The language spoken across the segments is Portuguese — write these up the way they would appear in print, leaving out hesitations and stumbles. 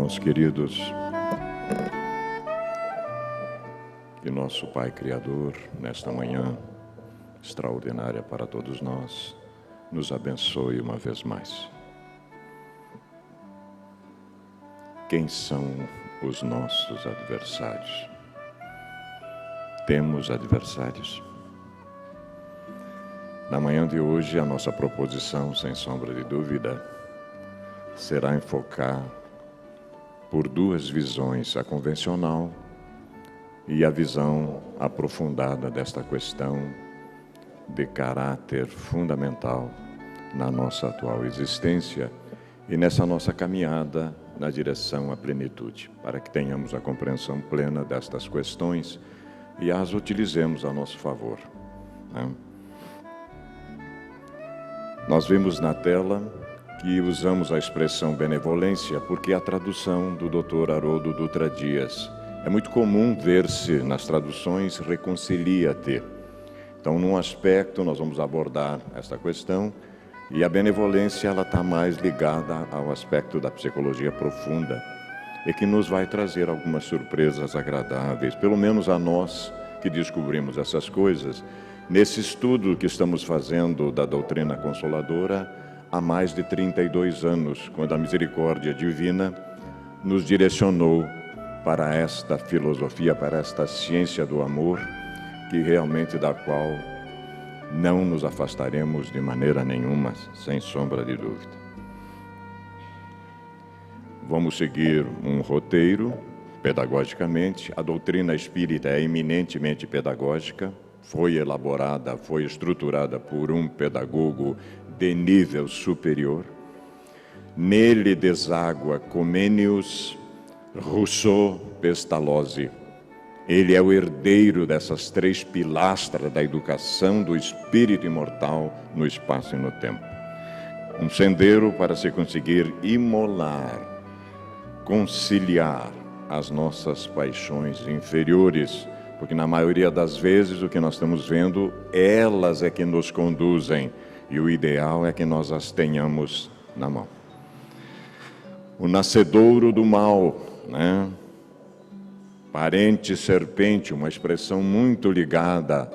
Irmãos queridos, que nosso Pai Criador, nesta manhã extraordinária para todos nós, nos abençoe uma vez mais. Quem são os nossos adversários? Temos adversários? Na manhã de hoje, a nossa proposição, sem sombra de dúvida, será enfocar por duas visões, a convencional e a visão aprofundada desta questão de caráter fundamental na nossa atual existência e nessa nossa caminhada na direção à plenitude, para que tenhamos a compreensão plena destas questões e as utilizemos a nosso favor, né? Nós vimos na tela que usamos a expressão benevolência porque é a tradução do Dr. Haroldo Dutra Dias. É muito comum ver-se nas traduções reconcilia-te. Então, num aspecto, nós vamos abordar esta questão e a benevolência ela está mais ligada ao aspecto da psicologia profunda e que nos vai trazer algumas surpresas agradáveis, pelo menos a nós que descobrimos essas coisas, nesse estudo que estamos fazendo da doutrina consoladora há mais de 32 anos, quando a misericórdia divina nos direcionou para esta filosofia, para esta ciência do amor, que realmente da qual não nos afastaremos de maneira nenhuma, sem sombra de dúvida. Vamos seguir um roteiro, pedagogicamente. A doutrina espírita é eminentemente pedagógica, foi elaborada, foi estruturada por um pedagogo de nível superior. Nele deságua Comênius, Rousseau, Pestalozzi. Ele é o herdeiro dessas três pilastras da educação do espírito imortal no espaço e no tempo. Um sendeiro para se conseguir imolar, conciliar as nossas paixões inferiores, porque na maioria das vezes o que nós estamos vendo, elas é que nos conduzem, e o ideal é que nós as tenhamos na mão. O nascedouro do mal, né? Parente serpente, uma expressão muito ligada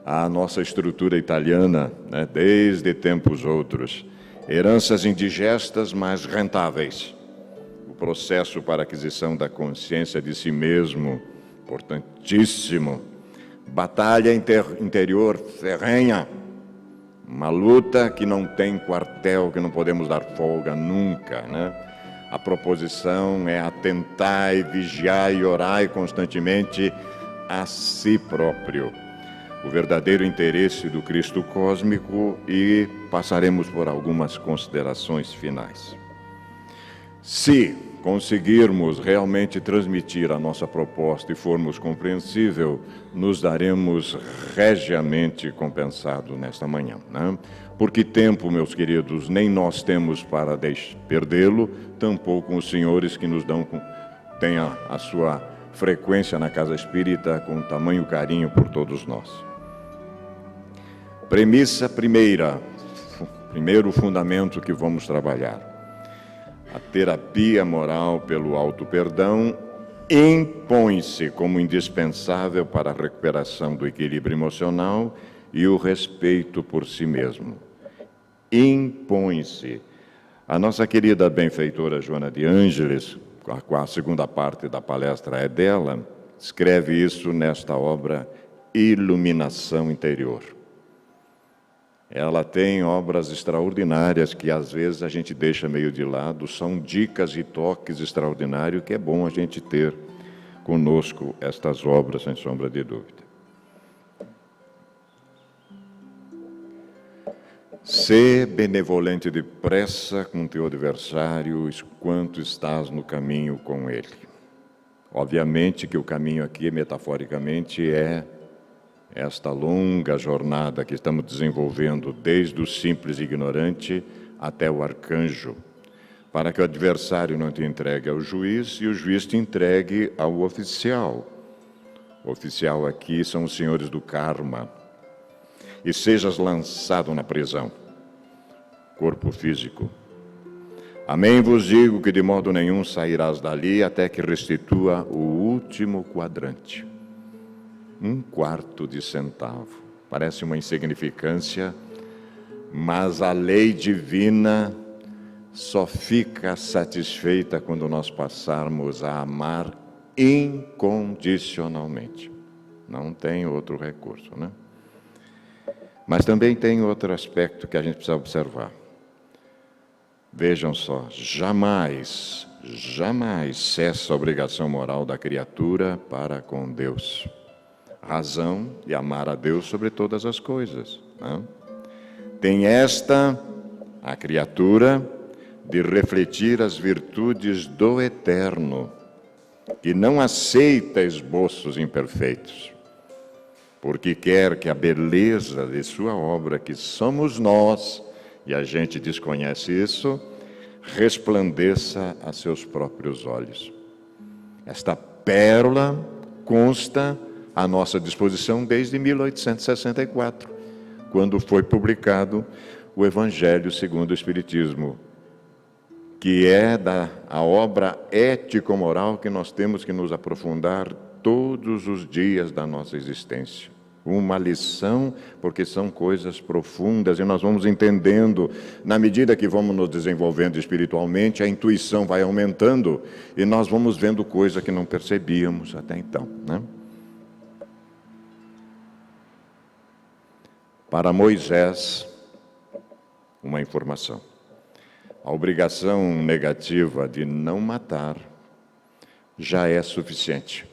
à nossa estrutura italiana, né? Desde tempos outros. Heranças indigestas, mas rentáveis. O processo para a aquisição da consciência de si mesmo, importantíssimo. Batalha interior ferrenha. Uma luta que não tem quartel, que não podemos dar folga nunca, né? A proposição é atentai, vigiai e orai constantemente a si próprio. O verdadeiro interesse do Cristo cósmico, e passaremos por algumas considerações finais. Se conseguirmos realmente transmitir a nossa proposta e formos compreensível, nos daremos regiamente compensado nesta manhã, né? Porque tempo, meus queridos, nem nós temos para perdê-lo, tampouco os senhores que nos têm a sua frequência na casa espírita com tamanho carinho por todos nós. Premissa primeira, primeiro fundamento que vamos trabalhar. A terapia moral pelo auto-perdão impõe-se como indispensável para a recuperação do equilíbrio emocional e o respeito por si mesmo. Impõe-se. A nossa querida benfeitora Joana de Ângeles, a segunda parte da palestra é dela, escreve isso nesta obra Iluminação Interior. Ela tem obras extraordinárias que às vezes a gente deixa meio de lado, são dicas e toques extraordinários que é bom a gente ter conosco estas obras, sem sombra de dúvida. Sê benevolente depressa com teu adversário, enquanto estás no caminho com ele. Obviamente que o caminho aqui, metaforicamente, é esta longa jornada que estamos desenvolvendo desde o simples ignorante até o arcanjo, para que o adversário não te entregue ao juiz e o juiz te entregue ao oficial. O oficial aqui são os senhores do karma. E sejas lançado na prisão, corpo físico. Amém vos digo que de modo nenhum sairás dali até que restitua o último quadrante. 1/4 de centavo. Parece uma insignificância, mas a lei divina só fica satisfeita quando nós passarmos a amar incondicionalmente. Não tem outro recurso, né? Mas também tem outro aspecto que a gente precisa observar. Vejam só, jamais cessa a obrigação moral da criatura para com Deus. Razão de amar a Deus sobre todas as coisas, né? Tem a criatura, de refletir as virtudes do Eterno, que não aceita esboços imperfeitos, porque quer que a beleza de sua obra, que somos nós, e a gente desconhece isso, resplandeça a seus próprios olhos. Esta pérola consta à nossa disposição desde 1864, quando foi publicado o Evangelho segundo o Espiritismo, que é a obra ético-moral que nós temos que nos aprofundar todos os dias da nossa existência. Uma lição, porque são coisas profundas e nós vamos entendendo, na medida que vamos nos desenvolvendo espiritualmente, a intuição vai aumentando e nós vamos vendo coisa que não percebíamos até então, né? Para Moisés, uma informação. A obrigação negativa de não matar já é suficiente.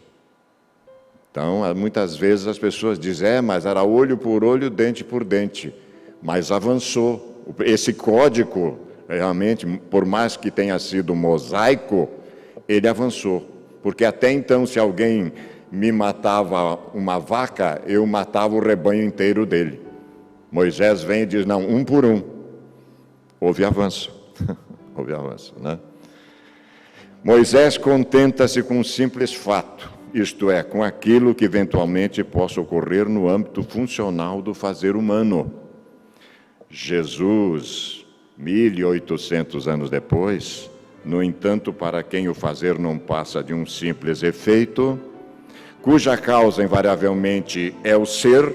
Então, muitas vezes as pessoas dizem, mas era olho por olho, dente por dente. Mas avançou. Esse código, realmente, por mais que tenha sido mosaico, ele avançou. Porque até então, se alguém me matava uma vaca, eu matava o rebanho inteiro dele. Moisés vem e diz, não, um por um. Houve avanço. Houve avanço, né? Moisés contenta-se com um simples fato, isto é, com aquilo que eventualmente possa ocorrer no âmbito funcional do fazer humano. Jesus, 1800 anos depois, no entanto, para quem o fazer não passa de um simples efeito, cuja causa invariavelmente é o ser,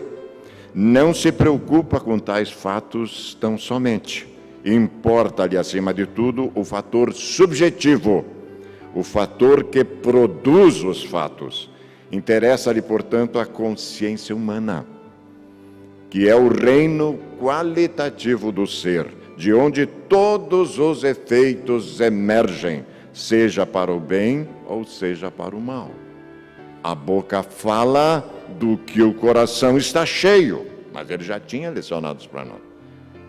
não se preocupa com tais fatos tão somente. Importa-lhe, acima de tudo, o fator subjetivo, o fator que produz os fatos. Interessa-lhe, portanto, a consciência humana, que é o reino qualitativo do ser, de onde todos os efeitos emergem, seja para o bem ou seja para o mal. A boca fala do que o coração está cheio, mas ele já tinha lecionado para nós.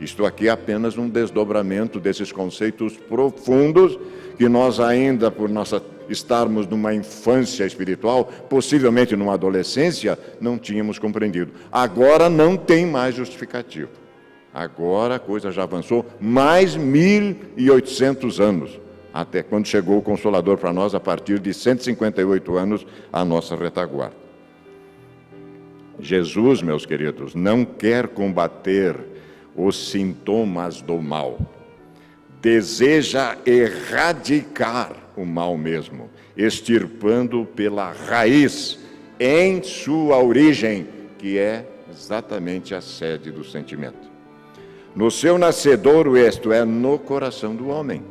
Isto aqui é apenas um desdobramento desses conceitos profundos que nós ainda, por estarmos numa infância espiritual, possivelmente numa adolescência, não tínhamos compreendido. Agora não tem mais justificativo. Agora a coisa já avançou mais 1800 anos, até quando chegou o Consolador para nós, a partir de 158 anos, a nossa retaguarda. Jesus, meus queridos, não quer combater os sintomas do mal. Deseja erradicar o mal mesmo, extirpando pela raiz, em sua origem, que é exatamente a sede do sentimento. No seu nascedouro, isto é, no coração do homem.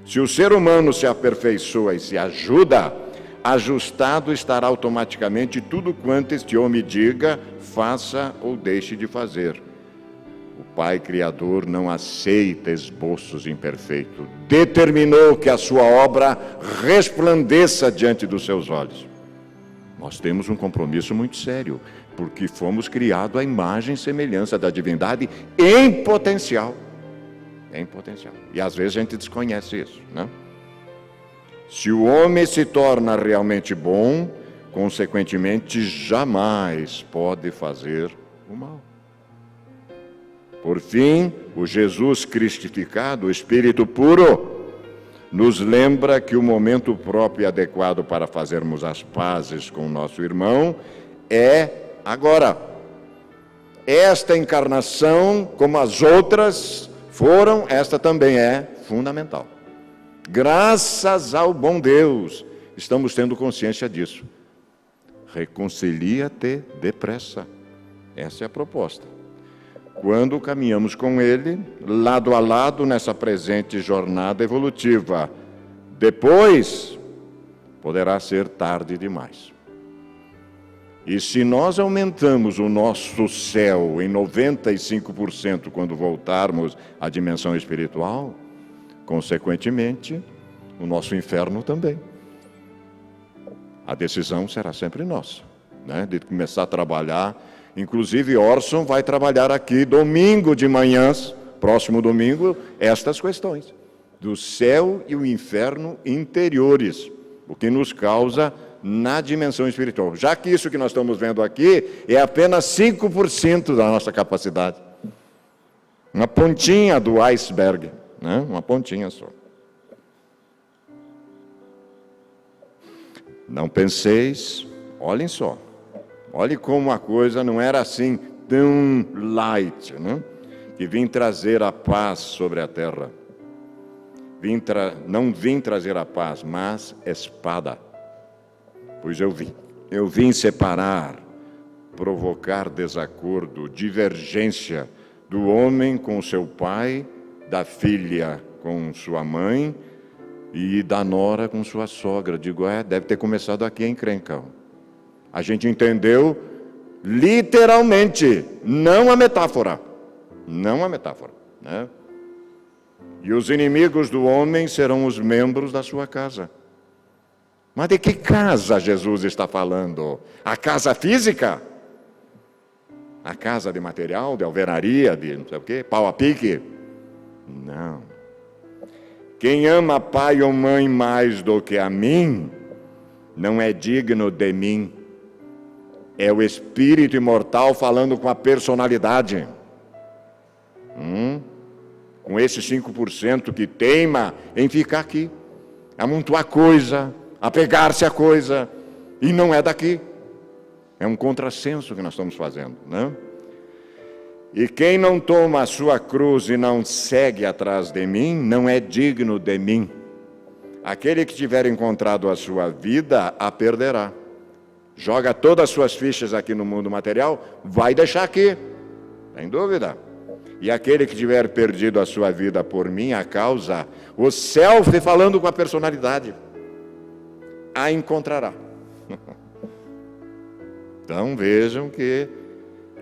Se o ser humano se aperfeiçoa e se ajuda, ajustado estará automaticamente tudo quanto este homem diga, faça ou deixe de fazer. O Pai Criador não aceita esboços imperfeitos. Determinou que a sua obra resplandeça diante dos seus olhos. Nós temos um compromisso muito sério, porque fomos criados à imagem e semelhança da divindade em potencial. Em potencial. E às vezes a gente desconhece isso, né? Se o homem se torna realmente bom, consequentemente jamais pode fazer o mal. Por fim, o Jesus cristificado, o Espírito puro, nos lembra que o momento próprio e adequado para fazermos as pazes com o nosso irmão é agora. Esta encarnação, como as outras foram, esta também é fundamental. Graças ao bom Deus, estamos tendo consciência disso. Reconcilia-te depressa. Essa é a proposta. Quando caminhamos com Ele, lado a lado nessa presente jornada evolutiva. Depois, poderá ser tarde demais. E se nós aumentamos o nosso céu em 95% quando voltarmos à dimensão espiritual, consequentemente, o nosso inferno também. A decisão será sempre nossa, né? De começar a trabalhar. Inclusive, Orson vai trabalhar aqui domingo de manhãs, próximo domingo, estas questões do céu e o inferno interiores, o que nos causa na dimensão espiritual. Já que isso que nós estamos vendo aqui é apenas 5% da nossa capacidade. Uma pontinha do iceberg, né? Uma pontinha só. Não penseis, olhem só, olhe como a coisa não era assim tão light, né? Que vim trazer a paz sobre a terra. Não vim trazer a paz, mas espada. Pois eu vim separar, provocar desacordo, divergência do homem com seu pai, da filha com sua mãe e da nora com sua sogra. Digo, deve ter começado aqui a encrenca. A gente entendeu literalmente, não a metáfora. Não a metáfora, né? E os inimigos do homem serão os membros da sua casa. Mas de que casa Jesus está falando? A casa física? A casa de material, de alvenaria, de não sei o quê, pau a pique? Não. Quem ama pai ou mãe mais do que a mim, não é digno de mim. É o espírito imortal falando com a personalidade. Com esse 5% que teima em ficar aqui, amontoar coisa, apegar-se a coisa, e não é daqui. É um contrassenso que nós estamos fazendo, né? E quem não toma a sua cruz e não segue atrás de mim, não é digno de mim. Aquele que tiver encontrado a sua vida, a perderá. Joga todas as suas fichas aqui no mundo material, vai deixar aqui, sem dúvida. E aquele que tiver perdido a sua vida por minha causa, o self falando com a personalidade, a encontrará. Então vejam que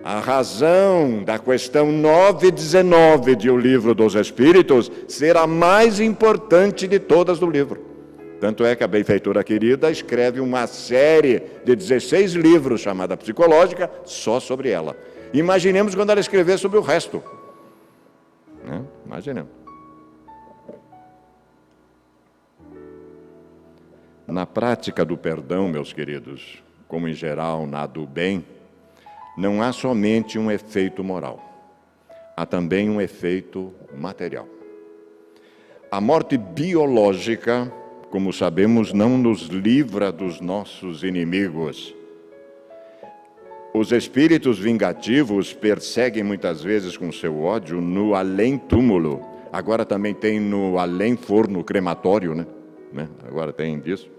a razão da questão 919 de O Livro dos Espíritos será a mais importante de todas do livro. Tanto é que a benfeitora querida escreve uma série de 16 livros chamada Psicológica só sobre ela. Imaginemos quando ela escrever sobre o resto. Né? Imaginemos. Na prática do perdão, meus queridos, como em geral na do bem, não há somente um efeito moral, há também um efeito material. A morte biológica, como sabemos, não nos livra dos nossos inimigos. Os espíritos vingativos perseguem muitas vezes com seu ódio no além-túmulo. Agora também tem no além-forno crematório, né? Agora tem disso.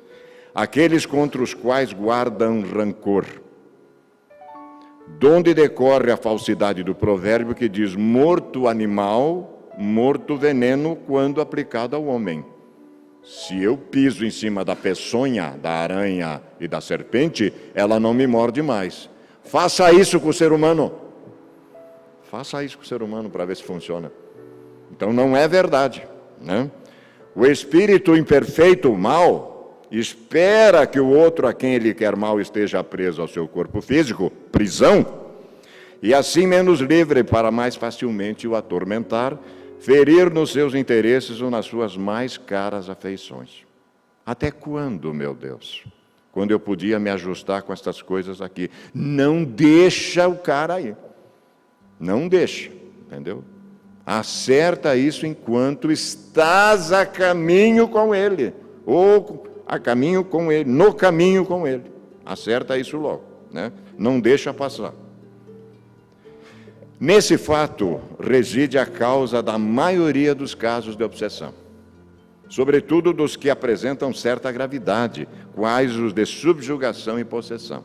Aqueles contra os quais guardam rancor. Donde decorre a falsidade do provérbio que diz: morto animal, morto veneno quando aplicado ao homem. Se eu piso em cima da peçonha, da aranha e da serpente, ela não me morde mais. Faça isso com o ser humano. Faça isso com o ser humano para ver se funciona. Então não é verdade, né? O espírito imperfeito, o mal, espera que o outro a quem ele quer mal esteja preso ao seu corpo físico, prisão, e assim menos livre para mais facilmente o atormentar, ferir nos seus interesses ou nas suas mais caras afeições. Até quando, meu Deus? Quando eu podia me ajustar com estas coisas aqui. Não deixa o cara aí. Não deixa, entendeu? Acerta isso enquanto estás a caminho com ele. Ou a caminho com ele, no caminho com ele. Acerta isso logo, né? Não deixa passar. Nesse fato reside a causa da maioria dos casos de obsessão, sobretudo dos que apresentam certa gravidade, quais os de subjugação e possessão.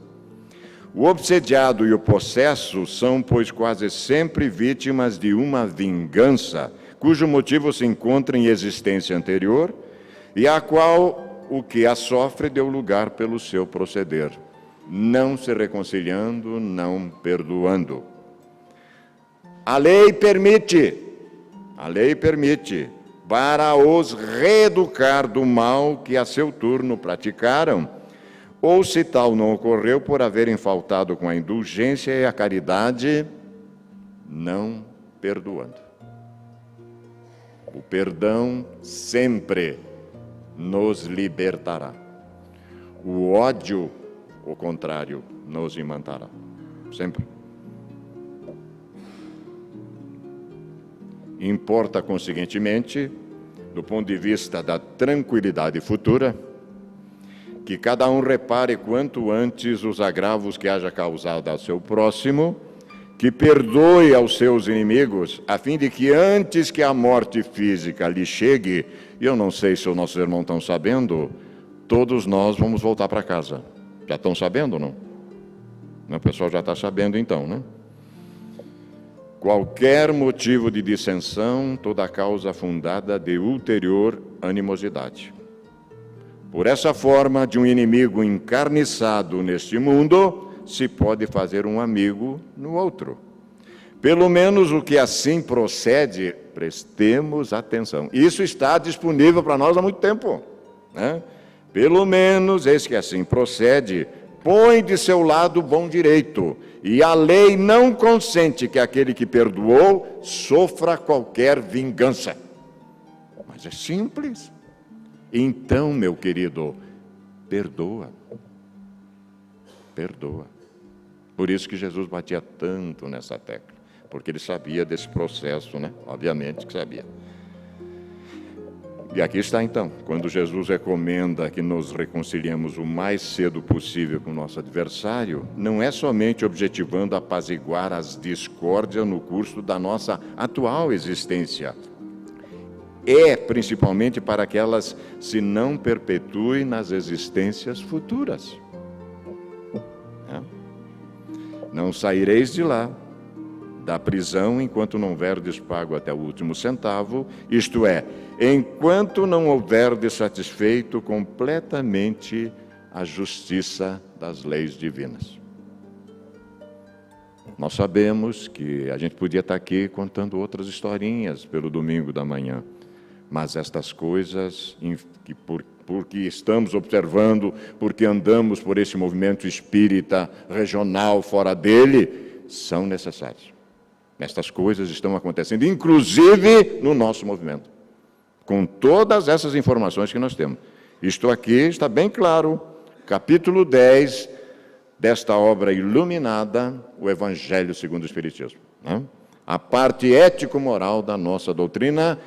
O obsediado e o possesso são, pois, quase sempre vítimas de uma vingança, cujo motivo se encontra em existência anterior e a qual o que a sofre deu lugar pelo seu proceder, não se reconciliando, não perdoando. A lei permite, para os reeducar do mal que a seu turno praticaram, ou se tal não ocorreu por haverem faltado com a indulgência e a caridade, não perdoando. O perdão sempre nos libertará. O ódio, o contrário, nos imantará. Sempre. Importa, conseguintemente, do ponto de vista da tranquilidade futura, que cada um repare quanto antes os agravos que haja causado ao seu próximo, que perdoe aos seus inimigos, a fim de que antes que a morte física lhe chegue, e eu não sei se os nossos irmãos estão sabendo, todos nós vamos voltar para casa. Já estão sabendo ou não? O pessoal já está sabendo então, né? Qualquer motivo de dissensão, toda causa fundada de ulterior animosidade. Por essa forma, de um inimigo encarniçado neste mundo, se pode fazer um amigo no outro. Pelo menos o que assim procede, prestemos atenção. Isso está disponível para nós há muito tempo, né? Pelo menos, esse que assim procede, põe de seu lado o bom direito, e a lei não consente que aquele que perdoou sofra qualquer vingança. Mas é simples. Então, meu querido, perdoa. Perdoa. Por isso que Jesus batia tanto nessa tecla, porque ele sabia desse processo, né? Obviamente que sabia. E aqui está então, quando Jesus recomenda que nos reconciliemos o mais cedo possível com o nosso adversário, não é somente objetivando apaziguar as discórdias no curso da nossa atual existência. É principalmente para que elas se não perpetuem nas existências futuras. Não saireis de lá, da prisão, enquanto não houverdes pago até o último centavo, isto é, enquanto não houverdes satisfeito completamente a justiça das leis divinas. Nós sabemos que a gente podia estar aqui contando outras historinhas pelo domingo da manhã, mas estas coisas, porque estamos observando, porque andamos por esse movimento espírita regional fora dele, são necessárias. Estas coisas estão acontecendo, inclusive no nosso movimento, com todas essas informações que nós temos. Isto aqui está bem claro, capítulo 10 desta obra iluminada, o Evangelho segundo o Espiritismo, né? A parte ético-moral da nossa doutrina,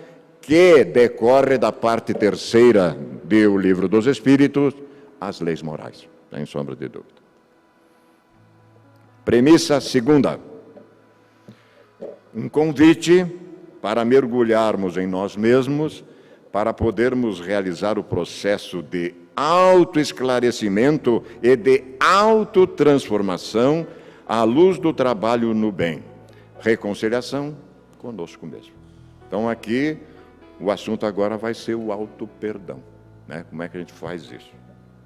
que decorre da parte terceira do Livro dos Espíritos, as leis morais, sem sombra de dúvida. Premissa segunda. Um convite para mergulharmos em nós mesmos, para podermos realizar o processo de autoesclarecimento e de autotransformação à luz do trabalho no bem. Reconciliação conosco mesmo. Então aqui o assunto agora vai ser o auto-perdão, né? Como é que a gente faz isso?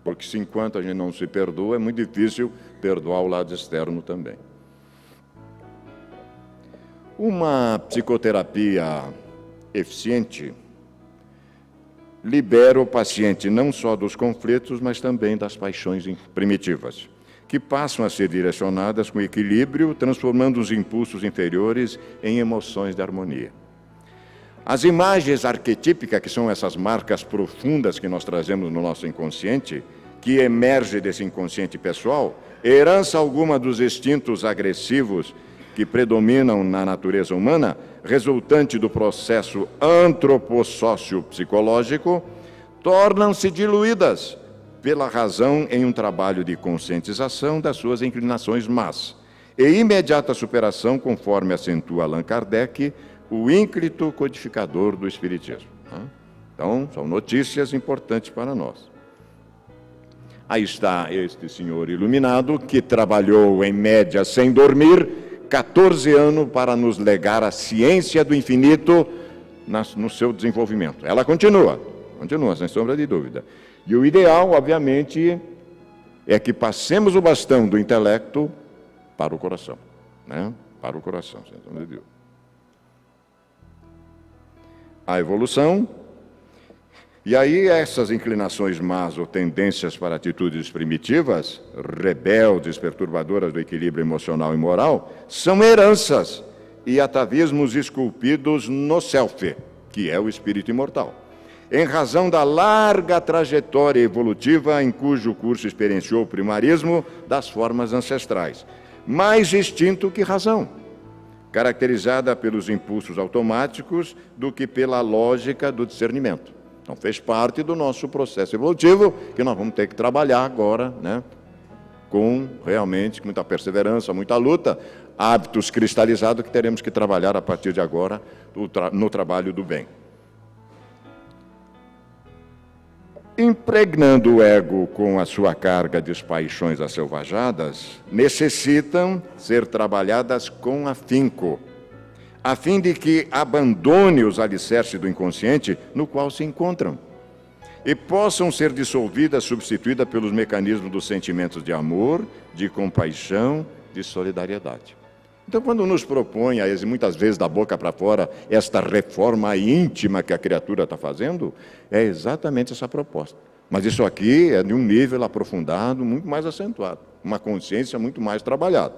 Porque se enquanto a gente não se perdoa, é muito difícil perdoar o lado externo também. Uma psicoterapia eficiente libera o paciente não só dos conflitos, mas também das paixões primitivas, que passam a ser direcionadas com equilíbrio, transformando os impulsos inferiores em emoções de harmonia. As imagens arquetípicas, que são essas marcas profundas que nós trazemos no nosso inconsciente, que emerge desse inconsciente pessoal, herança alguma dos instintos agressivos que predominam na natureza humana, resultante do processo antropossócio-psicológico, tornam-se diluídas pela razão em um trabalho de conscientização das suas inclinações más e imediata superação, conforme acentua Allan Kardec, o ínclito codificador do Espiritismo. Então, são notícias importantes para nós. Aí está este senhor iluminado, que trabalhou em média sem dormir, 14 anos para nos legar a ciência do infinito no seu desenvolvimento. Ela continua, sem sombra de dúvida. E o ideal, obviamente, é que passemos o bastão do intelecto para o coração, né? Para o coração, sem sombra de dúvida. A evolução, e aí essas inclinações más ou tendências para atitudes primitivas, rebeldes, perturbadoras do equilíbrio emocional e moral, são heranças e atavismos esculpidos no self, que é o espírito imortal, em razão da larga trajetória evolutiva em cujo curso experienciou o primarismo das formas ancestrais, mais instinto que razão, caracterizada pelos impulsos automáticos do que pela lógica do discernimento. Então, fez parte do nosso processo evolutivo, que nós vamos ter que trabalhar agora, né? Com realmente muita perseverança, muita luta, hábitos cristalizados que teremos que trabalhar a partir de agora no trabalho do bem. Impregnando o ego com a sua carga de paixões asselvajadas, necessitam ser trabalhadas com afinco, a fim de que abandone os alicerces do inconsciente no qual se encontram e possam ser dissolvidas, substituídas pelos mecanismos dos sentimentos de amor, de compaixão, de solidariedade. Então, quando nos propõe, muitas vezes da boca para fora, esta reforma íntima que a criatura está fazendo, é exatamente essa proposta. Mas isso aqui é de um nível aprofundado, muito mais acentuado, uma consciência muito mais trabalhada.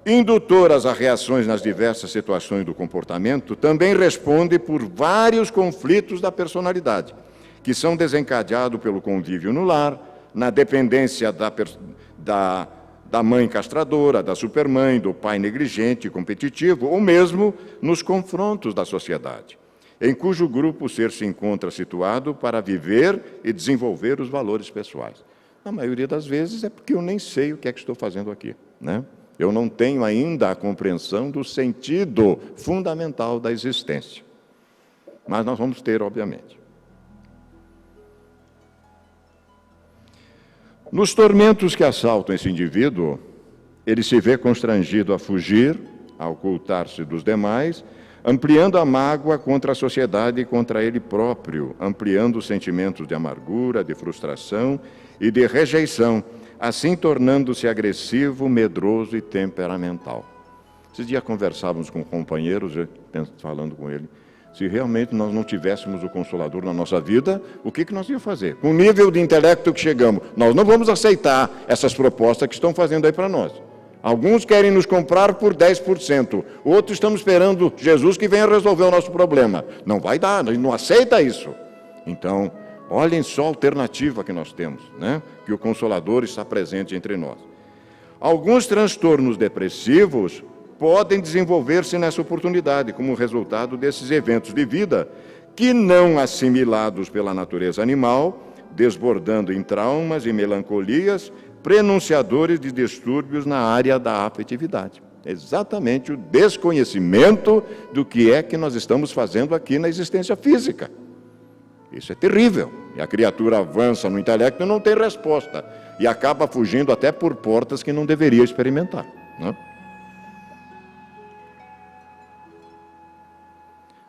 Indutoras a reações nas diversas situações do comportamento, também responde por vários conflitos da personalidade, que são desencadeados pelo convívio no lar, na dependência da mãe castradora, da supermãe, do pai negligente e competitivo, ou mesmo nos confrontos da sociedade, em cujo grupo o ser se encontra situado para viver e desenvolver os valores pessoais. Na maioria das vezes é porque eu nem sei o que é que estou fazendo aqui, né? Eu não tenho ainda a compreensão do sentido fundamental da existência. Mas nós vamos ter, obviamente. Nos tormentos que assaltam esse indivíduo, ele se vê constrangido a fugir, a ocultar-se dos demais, ampliando a mágoa contra a sociedade e contra ele próprio, ampliando os sentimentos de amargura, de frustração e de rejeição, assim tornando-se agressivo, medroso e temperamental. Esses dias conversávamos com companheiros, falando com ele, se realmente nós não tivéssemos o Consolador na nossa vida, o que nós íamos fazer? Com o nível de intelecto que chegamos, nós não vamos aceitar essas propostas que estão fazendo aí para nós. Alguns querem nos comprar por 10%, outros estamos esperando Jesus que venha resolver o nosso problema. Não vai dar, a gente não aceita isso. Então, olhem só a alternativa que nós temos, né? Que o Consolador está presente entre nós. Alguns transtornos depressivos podem desenvolver-se nessa oportunidade, como resultado desses eventos de vida que, não assimilados pela natureza animal, desbordando em traumas e melancolias, prenunciadores de distúrbios na área da afetividade. Exatamente o desconhecimento do que é que nós estamos fazendo aqui na existência física. Isso é terrível. E a criatura avança no intelecto e não tem resposta. E acaba fugindo até por portas que não deveria experimentar, né?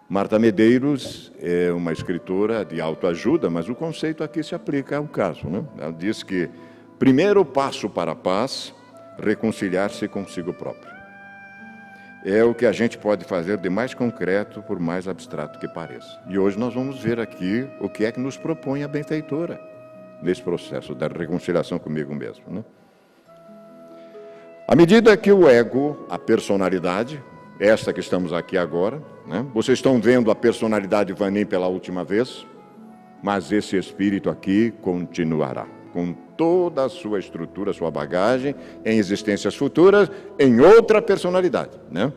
Marta Medeiros é uma escritora de autoajuda, mas o conceito aqui se aplica ao caso, né? Ela diz que primeiro passo para a paz, reconciliar-se consigo próprio. É o que a gente pode fazer de mais concreto, por mais abstrato que pareça. E hoje nós vamos ver aqui o que é que nos propõe a benfeitora nesse processo da reconciliação comigo mesmo, né? À medida que o ego, a personalidade, esta que estamos aqui agora, né? Vocês estão vendo a personalidade Vanim pela última vez, mas esse espírito aqui continuará, com toda a sua estrutura, sua bagagem, em existências futuras, em outra personalidade, né?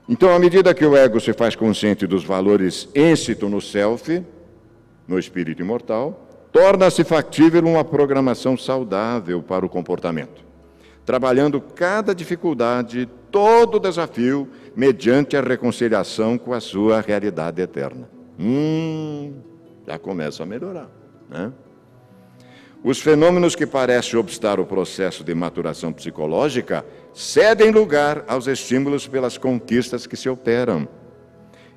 Então, à medida que o ego se faz consciente dos valores íncito no self, no espírito imortal, torna-se factível uma programação saudável para o comportamento, trabalhando cada dificuldade, todo desafio, mediante a reconciliação com a sua realidade eterna. Já começa a melhorar, né? Os fenômenos que parecem obstar o processo de maturação psicológica cedem lugar aos estímulos pelas conquistas que se operam,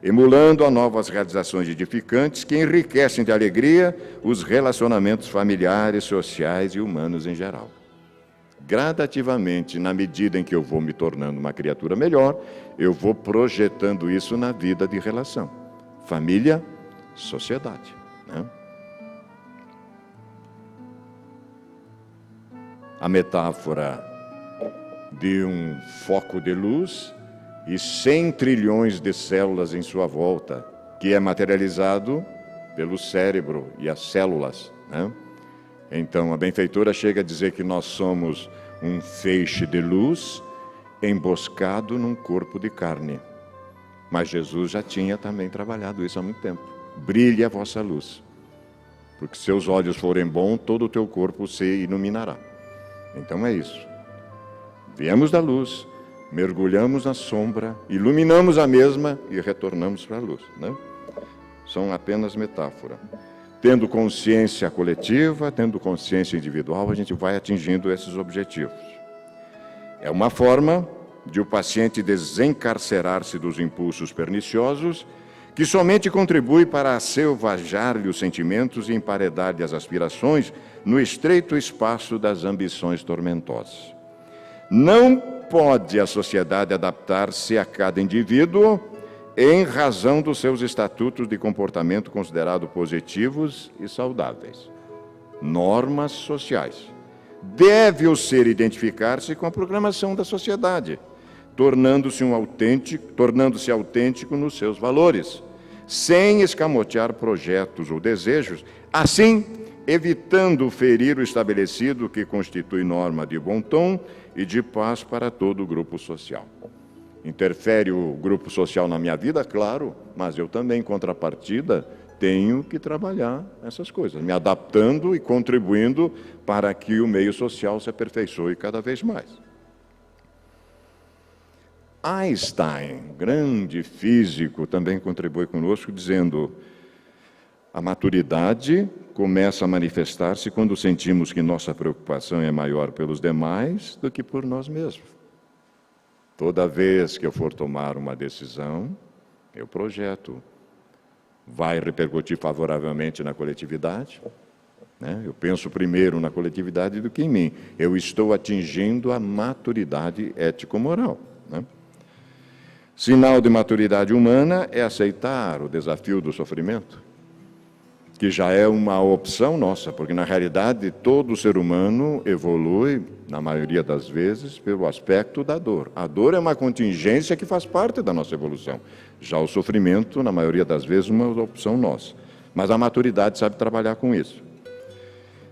emulando a novas realizações edificantes que enriquecem de alegria os relacionamentos familiares, sociais e humanos em geral. Gradativamente, na medida em que eu vou me tornando uma criatura melhor, eu vou projetando isso na vida de relação. Família, sociedade, né? A metáfora de um foco de luz e 100 trilhões de células em sua volta, que é materializado pelo cérebro e as células, né? Então, a benfeitora chega a dizer que nós somos um feixe de luz emboscado num corpo de carne. Mas Jesus já tinha também trabalhado isso há muito tempo. Brilhe a vossa luz, porque se seus olhos forem bons, todo o teu corpo se iluminará. Então é isso. Viemos da luz, mergulhamos na sombra, iluminamos a mesma e retornamos para a luz, né? São apenas metáfora. Tendo consciência coletiva, tendo consciência individual, a gente vai atingindo esses objetivos. É uma forma de o paciente desencarcerar-se dos impulsos perniciosos, que somente contribui para selvajar-lhe os sentimentos e emparedar-lhe as aspirações no estreito espaço das ambições tormentosas. Não pode a sociedade adaptar-se a cada indivíduo em razão dos seus estatutos de comportamento considerados positivos e saudáveis. Normas sociais. Deve o ser identificar-se com a programação da sociedade, tornando-se autêntico nos seus valores, sem escamotear projetos ou desejos, assim evitando ferir o estabelecido que constitui norma de bom tom e de paz para todo o grupo social. Interfere o grupo social na minha vida? Claro, mas eu também, em contrapartida, tenho que trabalhar essas coisas, me adaptando e contribuindo para que o meio social se aperfeiçoe cada vez mais. Einstein, grande físico, também contribui conosco, dizendo: a maturidade começa a manifestar-se quando sentimos que nossa preocupação é maior pelos demais do que por nós mesmos. Toda vez que eu for tomar uma decisão, eu projeto. Vai repercutir favoravelmente na coletividade, né? Eu penso primeiro na coletividade do que em mim. Eu estou atingindo a maturidade ético-moral, né? Sinal de maturidade humana é aceitar o desafio do sofrimento, que já é uma opção nossa, porque na realidade todo ser humano evolui, na maioria das vezes, pelo aspecto da dor. A dor é uma contingência que faz parte da nossa evolução. Já o sofrimento, na maioria das vezes, é uma opção nossa. Mas a maturidade sabe trabalhar com isso.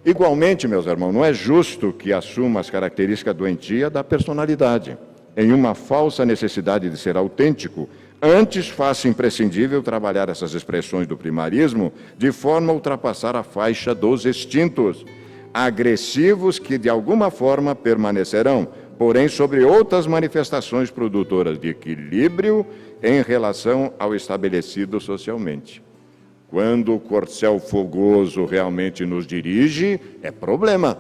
Igualmente, meus irmãos, não é justo que assuma as características doentias da personalidade, em uma falsa necessidade de ser autêntico. Antes, faça imprescindível trabalhar essas expressões do primarismo de forma a ultrapassar a faixa dos extintos, agressivos que de alguma forma permanecerão, porém sobre outras manifestações produtoras de equilíbrio em relação ao estabelecido socialmente. Quando o corcel fogoso realmente nos dirige, é problema.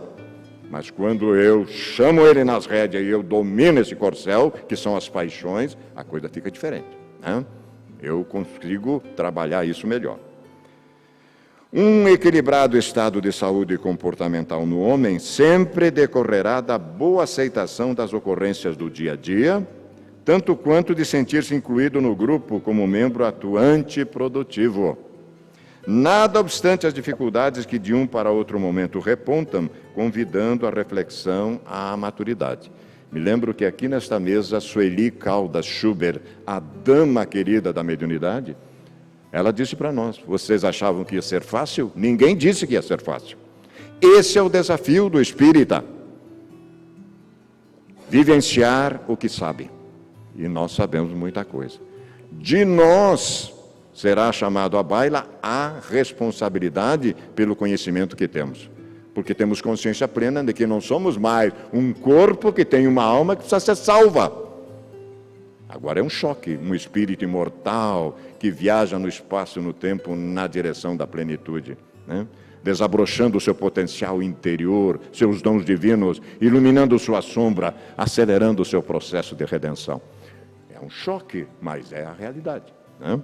Mas quando eu chamo ele nas rédeas e eu domino esse corcel, que são as paixões, a coisa fica diferente, né? Eu consigo trabalhar isso melhor. Um equilibrado estado de saúde comportamental no homem sempre decorrerá da boa aceitação das ocorrências do dia a dia, tanto quanto de sentir-se incluído no grupo como membro atuante e produtivo. Nada obstante as dificuldades que de um para outro momento repontam, convidando a reflexão à maturidade. Me lembro que aqui nesta mesa, Sueli Caldas Schubert, a dama querida da mediunidade, ela disse para nós: vocês achavam que ia ser fácil? Ninguém disse que ia ser fácil. Esse é o desafio do espírita. Vivenciar o que sabe. E nós sabemos muita coisa. De nós será chamado à baila a responsabilidade pelo conhecimento que temos. porque temos consciência plena de que não somos mais um corpo que tem uma alma que precisa ser salva. Agora é um choque, um espírito imortal que viaja no espaço e no tempo na direção da plenitude, né? Desabrochando o seu potencial interior, seus dons divinos, iluminando sua sombra, acelerando o seu processo de redenção. É um choque, mas é a realidade, né?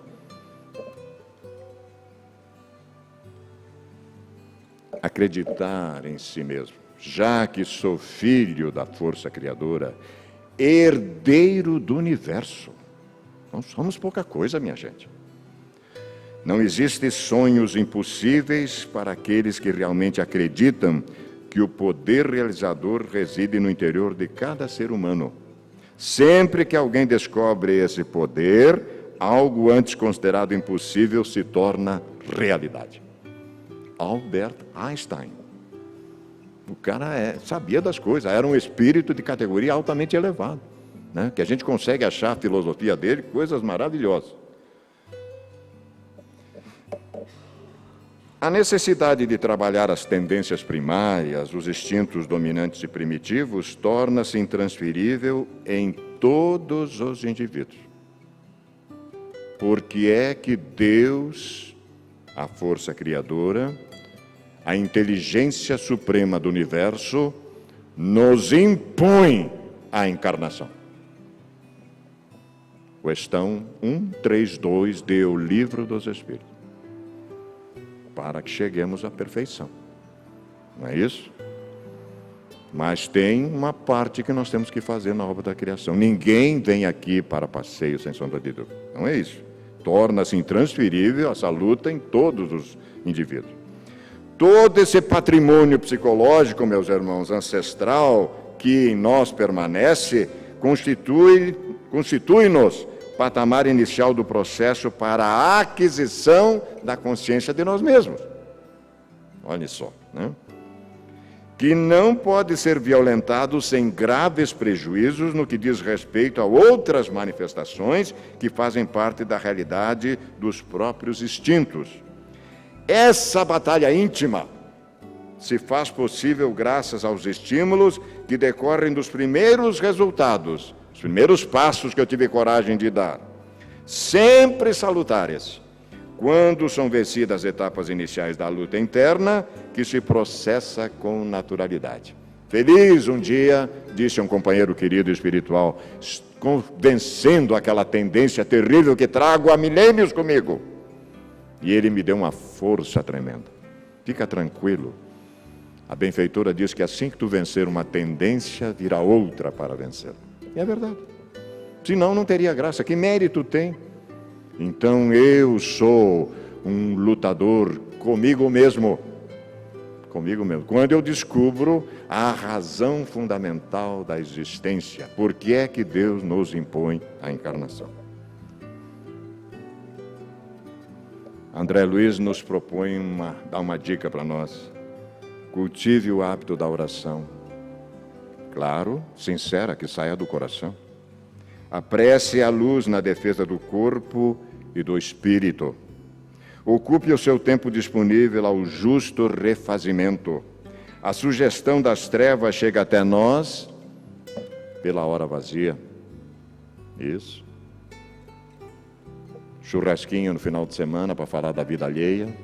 Acreditar em si mesmo, já que sou filho da força criadora, herdeiro do universo. Não somos pouca coisa, minha gente. Não existem sonhos impossíveis para aqueles que realmente acreditam que o poder realizador reside no interior de cada ser humano. Sempre que alguém descobre esse poder, algo antes considerado impossível se torna realidade. Albert Einstein. O cara sabia das coisas, era um espírito de categoria altamente elevado, né? Que a gente consegue achar a filosofia dele, coisas maravilhosas. A necessidade de trabalhar as tendências primárias, os instintos dominantes e primitivos, torna-se intransferível em todos os indivíduos. Porque é que Deus, a força criadora, a inteligência suprema do universo, nos impõe a encarnação. Questão 132 do Livro dos Espíritos. Para que cheguemos à perfeição. Não é isso? Mas tem uma parte que nós temos que fazer na obra da criação. Ninguém vem aqui para passeio, sem sombra de dúvida. Não é isso. Torna-se intransferível essa luta em todos os indivíduos. Todo esse patrimônio psicológico, meus irmãos, ancestral, que em nós permanece, constitui-nos patamar inicial do processo para a aquisição da consciência de nós mesmos. Olha só, né? Que não pode ser violentado sem graves prejuízos no que diz respeito a outras manifestações que fazem parte da realidade dos próprios instintos. Essa batalha íntima se faz possível graças aos estímulos que decorrem dos primeiros resultados, os primeiros passos que eu tive coragem de dar, sempre salutares, quando são vencidas as etapas iniciais da luta interna, que se processa com naturalidade. Feliz um dia, disse um companheiro querido espiritual, vencendo aquela tendência terrível que trago há milênios comigo. E ele me deu uma força tremenda. Fica tranquilo. A benfeitora diz que assim que tu vencer uma tendência, virá outra para vencer. E é verdade. Senão não teria graça. Que mérito tem? Então eu sou um lutador comigo mesmo. Comigo mesmo. Quando eu descubro a razão fundamental da existência, por que é que Deus nos impõe a encarnação? André Luiz nos propõe dá uma dica para nós. Cultive o hábito da oração. Claro, sincera, que saia do coração. A prece é a luz na defesa do corpo e do espírito. Ocupe o seu tempo disponível ao justo refazimento. A sugestão das trevas chega até nós pela hora vazia. Isso. Churrasquinho no final de semana para falar da vida alheia,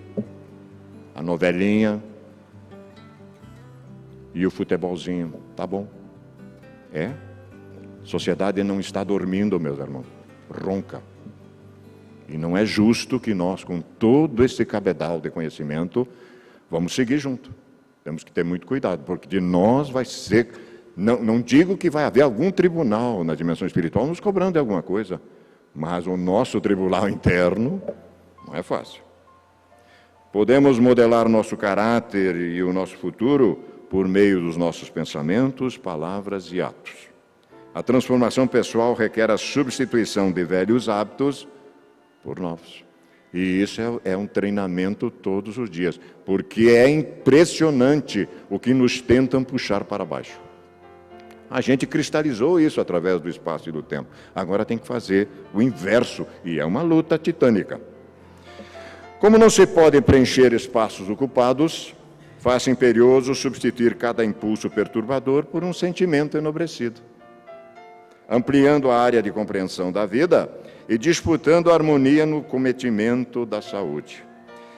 a novelinha e o futebolzinho. Tá bom. Sociedade não está dormindo, meus irmãos. Ronca. E não é justo que nós, com todo esse cabedal de conhecimento, vamos seguir junto. Temos que ter muito cuidado, porque de nós vai ser... Não digo que vai haver algum tribunal na dimensão espiritual nos cobrando de alguma coisa, mas o nosso tribunal interno não é fácil. Podemos modelar nosso caráter e o nosso futuro por meio dos nossos pensamentos, palavras e atos. A transformação pessoal requer a substituição de velhos hábitos por novos. E isso é um treinamento todos os dias, porque é impressionante o que nos tentam puxar para baixo. A gente cristalizou isso através do espaço e do tempo. Agora tem que fazer o inverso, e é uma luta titânica. Como não se podem preencher espaços ocupados, Faça imperioso substituir cada impulso perturbador por um sentimento enobrecido, ampliando a área de compreensão da vida e disputando a harmonia no cometimento da saúde.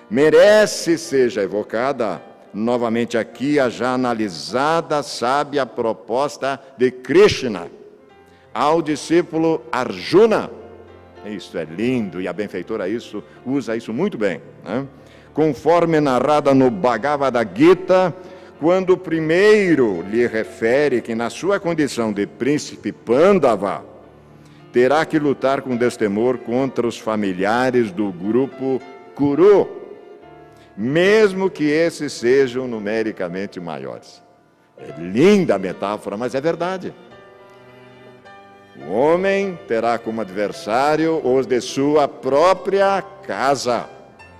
Merece seja evocada novamente aqui a já analisada sábia proposta de Krishna ao discípulo Arjuna. Isso é lindo, e a benfeitora usa isso muito bem, né? Conforme narrada no Bhagavad Gita, quando primeiro lhe refere que na sua condição de príncipe Pandava, terá que lutar com destemor contra os familiares do grupo Kuru, mesmo que esses sejam numericamente maiores. É linda a metáfora, mas é verdade. O homem terá como adversário os de sua própria casa.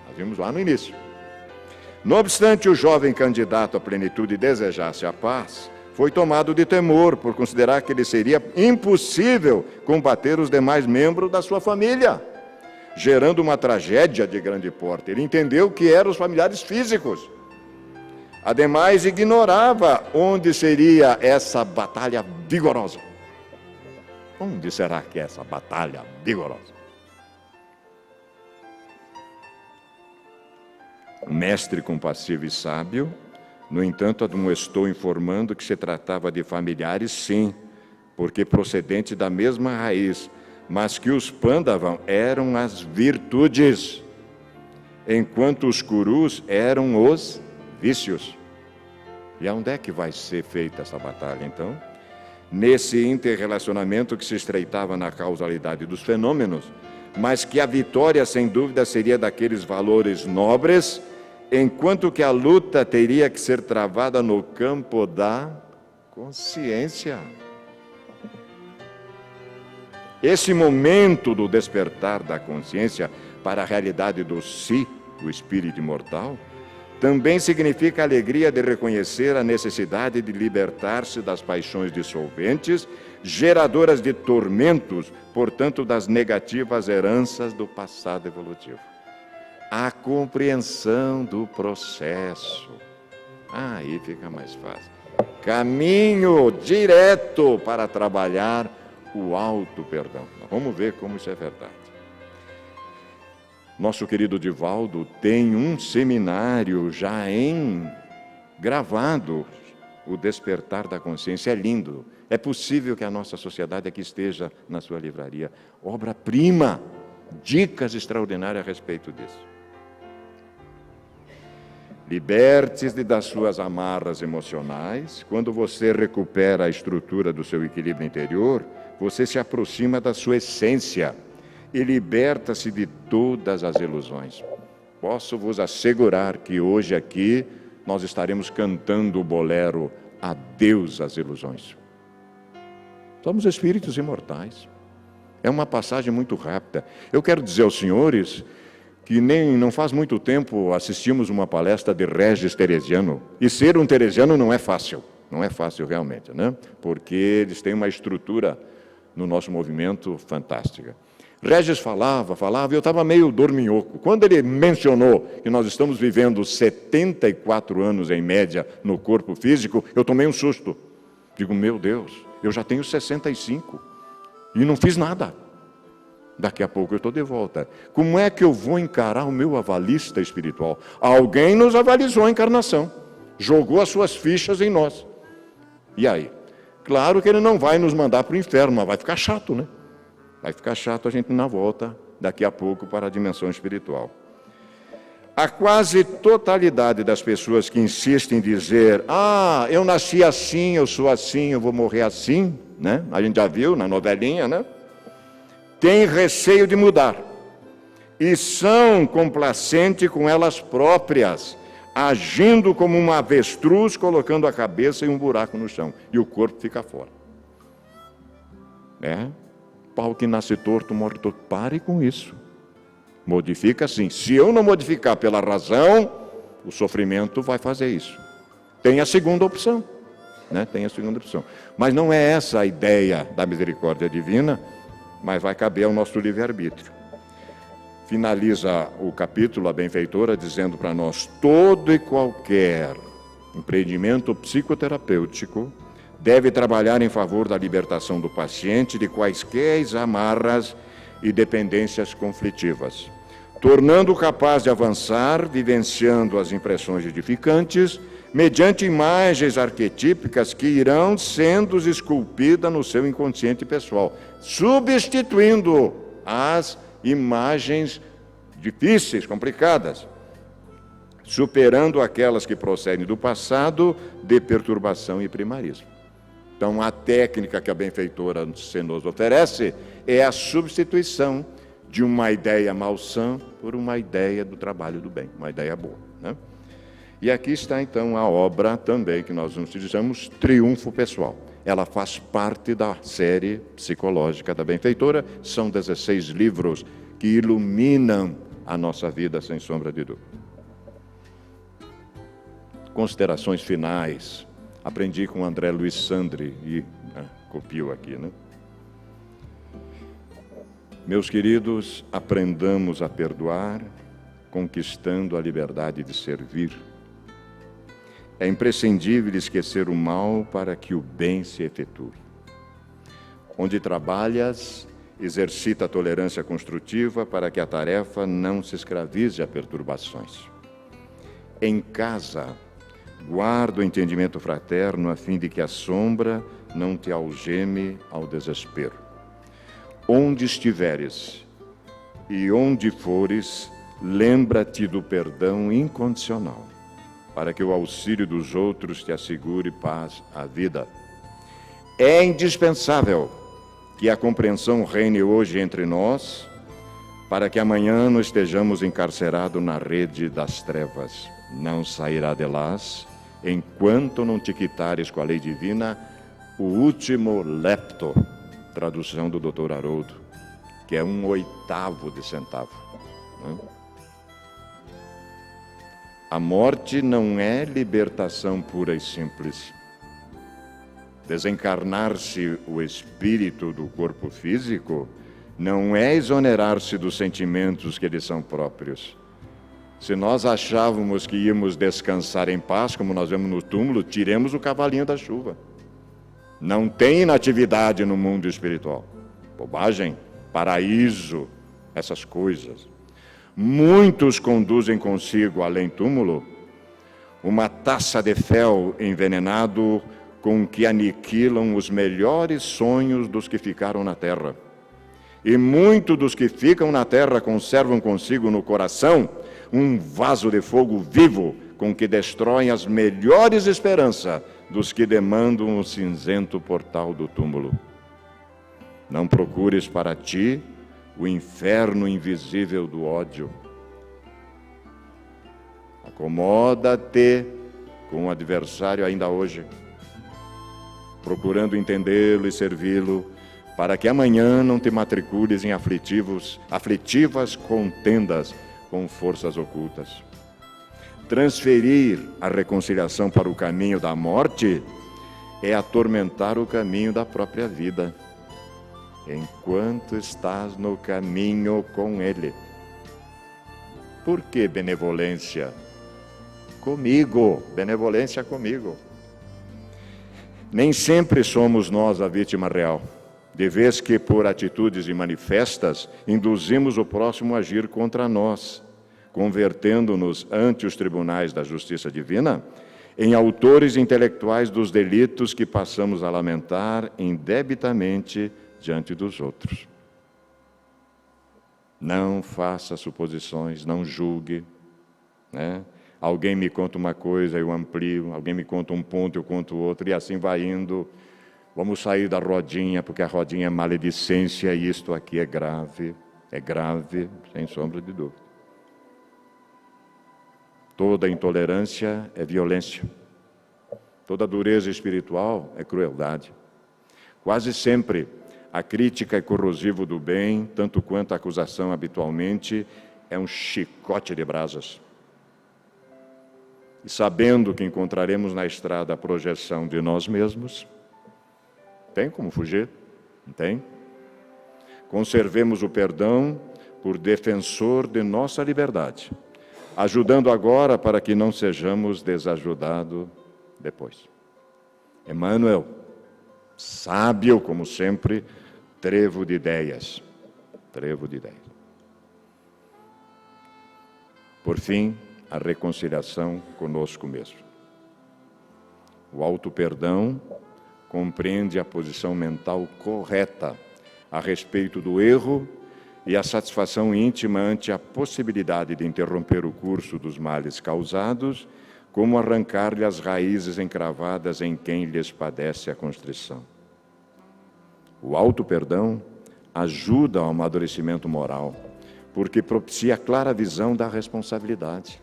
Nós vimos lá no início. Não obstante o jovem candidato à plenitude desejasse a paz, foi tomado de temor por considerar que lhe seria impossível combater os demais membros da sua família, gerando uma tragédia de grande porte. Ele entendeu que eram os familiares físicos. Ademais, ignorava onde seria essa batalha vigorosa. Onde será que é essa batalha vigorosa? O mestre compassivo e sábio, no entanto, admoestou informando que se tratava de familiares, sim, porque procedentes da mesma raiz, mas que os Pandavam eram as virtudes, enquanto os Kurus eram os vícios. E aonde é que vai ser feita essa batalha, então? Nesse interrelacionamento que se estreitava na causalidade dos fenômenos, mas que a vitória, sem dúvida, seria daqueles valores nobres, enquanto que a luta teria que ser travada no campo da consciência. Esse momento do despertar da consciência para a realidade do si, do espírito imortal, também significa a alegria de reconhecer a necessidade de libertar-se das paixões dissolventes, geradoras de tormentos, portanto, das negativas heranças do passado evolutivo. A compreensão do processo. Aí fica mais fácil. Caminho direto para trabalhar o auto-perdão. Vamos ver como isso é verdade. Nosso querido Divaldo tem um seminário já gravado, o despertar da consciência. É lindo. É possível que a nossa sociedade aqui esteja na sua livraria. Obra-prima, dicas extraordinárias a respeito disso. Liberte-se das suas amarras emocionais. Quando você recupera a estrutura do seu equilíbrio interior, você se aproxima da sua essência e liberta-se de todas as ilusões. Posso vos assegurar que hoje aqui nós estaremos cantando o bolero Adeus às Ilusões. Somos espíritos imortais. É uma passagem muito rápida. Eu quero dizer aos senhores que não faz muito tempo assistimos uma palestra de Regis Teresiano. E ser um teresiano não é fácil realmente, né? Porque eles têm uma estrutura no nosso movimento fantástica. Regis falava, e eu estava meio dorminhoco. Quando ele mencionou que nós estamos vivendo 74 anos em média no corpo físico, eu tomei um susto. Digo, meu Deus, eu já tenho 65 e não fiz nada. Daqui a pouco eu estou de volta. Como é que eu vou encarar o meu avalista espiritual? Alguém nos avalizou a encarnação, jogou as suas fichas em nós. E aí? Claro que ele não vai nos mandar para o inferno, mas vai ficar chato, né? Vai ficar chato a gente na volta, daqui a pouco, para a dimensão espiritual. A quase totalidade das pessoas que insistem em dizer, eu nasci assim, eu sou assim, eu vou morrer assim, né? A gente já viu na novelinha, né? Tem receio de mudar e são complacentes com elas próprias, agindo como uma avestruz, colocando a cabeça em um buraco no chão e o corpo fica fora. Pau que nasce torto, morre torto. Pare com isso. Modifica sim. Se eu não modificar pela razão, o sofrimento vai fazer isso. Tem a segunda opção, né? Tem a segunda opção. Mas não é essa a ideia da misericórdia divina, mas vai caber ao nosso livre-arbítrio. Finaliza o capítulo, a benfeitora, dizendo para nós, todo e qualquer empreendimento psicoterapêutico, deve trabalhar em favor da libertação do paciente de quaisquer amarras e dependências conflitivas, tornando-o capaz de avançar, vivenciando as impressões edificantes, mediante imagens arquetípicas que irão sendo esculpidas no seu inconsciente pessoal, substituindo as imagens difíceis, complicadas, superando aquelas que procedem do passado de perturbação e primarismo. Então, a técnica que a benfeitora nos oferece é a substituição de uma ideia malsã por uma ideia do trabalho do bem, uma ideia boa, né? E aqui está, então, a obra também que nós utilizamos, Triunfo Pessoal. Ela faz parte da série psicológica da benfeitora. São 16 livros que iluminam a nossa vida, sem sombra de dúvida. Considerações finais. Aprendi com o André Luiz Sandri e copio aqui, né? Meus queridos, aprendamos a perdoar, conquistando a liberdade de servir. É imprescindível esquecer o mal para que o bem se efetue. Onde trabalhas, exercita a tolerância construtiva para que a tarefa não se escravize a perturbações. Em casa, guarda o entendimento fraterno a fim de que a sombra não te algeme ao desespero. Onde estiveres e onde fores, lembra-te do perdão incondicional, para que o auxílio dos outros te assegure paz à vida. É indispensável que a compreensão reine hoje entre nós, para que amanhã não estejamos encarcerados na rede das trevas. Não sairá de las, enquanto não te quitares com a lei divina o último lepto, tradução do Dr. Haroldo, que é 1/8 de centavo, né? A morte não é libertação pura e simples. Desencarnar-se o espírito do corpo físico não é exonerar-se dos sentimentos que lhe são próprios. Se nós achávamos que íamos descansar em paz, como nós vemos no túmulo, tiremos o cavalinho da chuva. Não tem inatividade no mundo espiritual. Bobagem, paraíso, essas coisas. Muitos conduzem consigo, além túmulo, uma taça de fel envenenado com que aniquilam os melhores sonhos dos que ficaram na terra. E muitos dos que ficam na terra conservam consigo no coração um vaso de fogo vivo com que destroem as melhores esperanças dos que demandam o cinzento portal do túmulo. Não procures para ti o inferno invisível do ódio. Acomoda-te com o adversário ainda hoje, procurando entendê-lo e servi-lo, para que amanhã não te matricules em aflitivas contendas com forças ocultas. Transferir a reconciliação para o caminho da morte é atormentar o caminho da própria vida, enquanto estás no caminho com Ele. Por que benevolência? Comigo, benevolência comigo. Nem sempre somos nós a vítima real, de vez que por atitudes manifestas induzimos o próximo a agir contra nós, convertendo-nos ante os tribunais da justiça divina em autores intelectuais dos delitos que passamos a lamentar indebitamente diante dos outros. Não faça suposições, não julgue, né? Alguém me conta uma coisa, eu amplio, alguém me conta um ponto, eu conto outro, e assim vai indo. Vamos sair da rodinha, porque a rodinha é maledicência, e isto aqui é grave, sem sombra de dúvida. Toda intolerância é violência, toda dureza espiritual é crueldade. Quase sempre a crítica é corrosiva do bem, tanto quanto a acusação habitualmente é um chicote de brasas. E sabendo que encontraremos na estrada a projeção de nós mesmos, tem como fugir? Não tem? Conservemos o perdão por defensor de nossa liberdade, ajudando agora para que não sejamos desajudados depois. Emmanuel, sábio como sempre, trevo de ideias. Trevo de ideias. Por fim, a reconciliação conosco mesmo. O auto-perdão compreende a posição mental correta a respeito do erro e a satisfação íntima ante a possibilidade de interromper o curso dos males causados, como arrancar-lhe as raízes encravadas em quem lhes padece a constrição. O auto-perdão ajuda ao amadurecimento moral, porque propicia a clara visão da responsabilidade,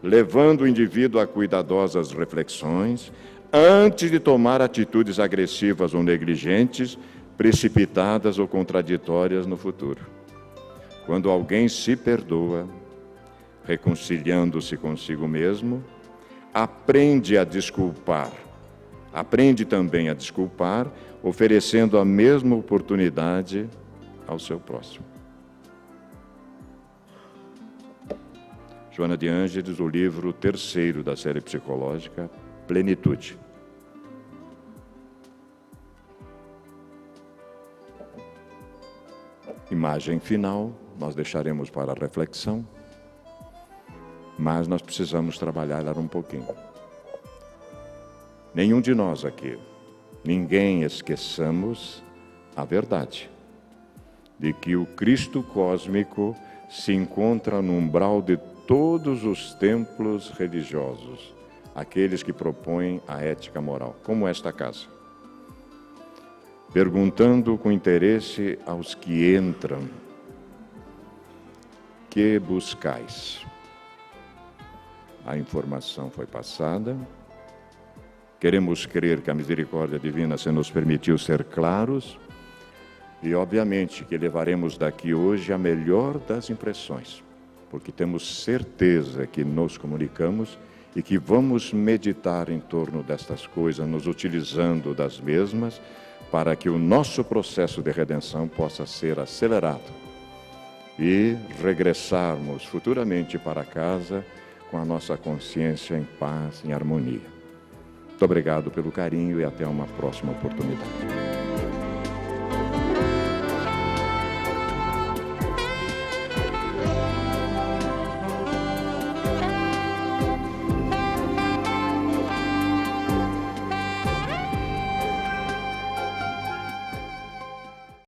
levando o indivíduo a cuidadosas reflexões antes de tomar atitudes agressivas ou negligentes, precipitadas ou contraditórias no futuro. Quando alguém se perdoa, reconciliando-se consigo mesmo, aprende também a desculpar, oferecendo a mesma oportunidade ao seu próximo. Joana de Ângeles, o livro 3º da série psicológica, Plenitude. Imagem final, nós deixaremos para a reflexão, mas nós precisamos trabalhar ela um pouquinho. Nenhum de nós aqui, ninguém esqueçamos a verdade de que o Cristo cósmico se encontra no umbral de todos os templos religiosos, aqueles que propõem a ética moral, como esta casa, perguntando com interesse aos que entram: que buscais? A informação foi passada. Queremos crer que a misericórdia divina se nos permitiu ser claros e, obviamente, que levaremos daqui hoje a melhor das impressões, porque temos certeza que nos comunicamos e que vamos meditar em torno destas coisas, nos utilizando das mesmas, para que o nosso processo de redenção possa ser acelerado e regressarmos futuramente para casa com a nossa consciência em paz, em harmonia. Muito obrigado pelo carinho e até uma próxima oportunidade.